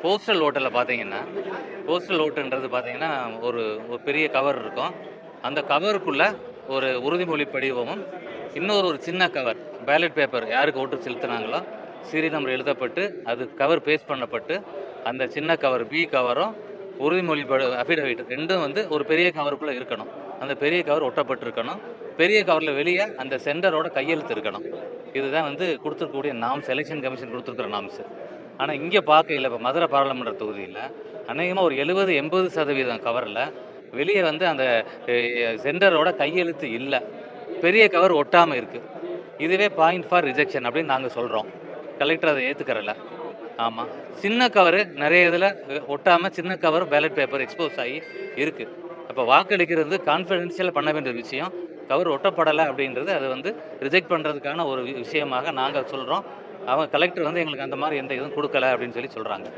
Postal ஓட்டில் பார்த்தீங்கன்னா, postal ஓட்டுன்றது பார்த்தீங்கன்னா, ஒரு ஒரு பெரிய கவர் இருக்கும். அந்த கவருக்குள்ள ஒரு உறுதிமொழி படிவமும், ஒரு சின்ன கவர், பேலட் பேப்பர் யாருக்கு ஓட்டு செலுத்துனாங்களோ, சீரியல் நம்பர் எழுதப்பட்டு, அது கவர் பேஸ்ட் பண்ணப்பட்டு, அந்த சின்ன கவர் பி கவரும், உறுதிமொழி அஃபிடவிட் 2ம் வந்து ஒரு பெரிய கவருக்குள்ள இருக்கணும். அந்த பெரிய கவர் ஒட்டப்பட்டிருக்கணும். பெரிய கவர்ல வெளிய அந்த சென்டரோட கையெழுத்து இருக்கணும். இதுதான் வந்து குடுத்திருக்கக்கூடிய நார்ம்ஸ், எலெக்ஷன் கமிஷன் குடுத்திருக்கிற நார்ம்ஸ். ஆனா இங்க பார்க்கையில இப்ப மதுரை பாராளுமன்ற தொகுதியில அநேகமா ஒரு 70, 80% கவர்ல வெளிய வந்து அந்த சென்டரோட கையெழுத்து இல்ல. பெரிய கவர் ஒட்டாம இருக்கு. இதுவே பாயிண்ட் ஃபார் ரிஜெக்ஷன் அப்படின்னு நாங்க சொல்றோம். கலெக்டர் அத ஏத்துக்கறல. ஆமா. சின்ன கவரு நெறைய இதுல ஒட்டாம சின்ன கவர் பேலட் பேப்பர் எக்ஸ்போஸ் ஆகி இருக்கு. அப்ப வாக்களிக்கிறது கான்ஃபிடென்ஷியலா பண்ண வேண்டிய விஷயம். கவர் ஒட்டப்படல அப்படின்றது அது வந்து ரிஜெக்ட் பண்றதுக்கான ஒரு விஷயமாக நாங்க சொல்றோம். அவங்க கலெக்டர் வந்து எங்களுக்கு அந்த மாரி எந்த இதுவும் குடுக்கல அப்படின்னு சொல்றாங்க.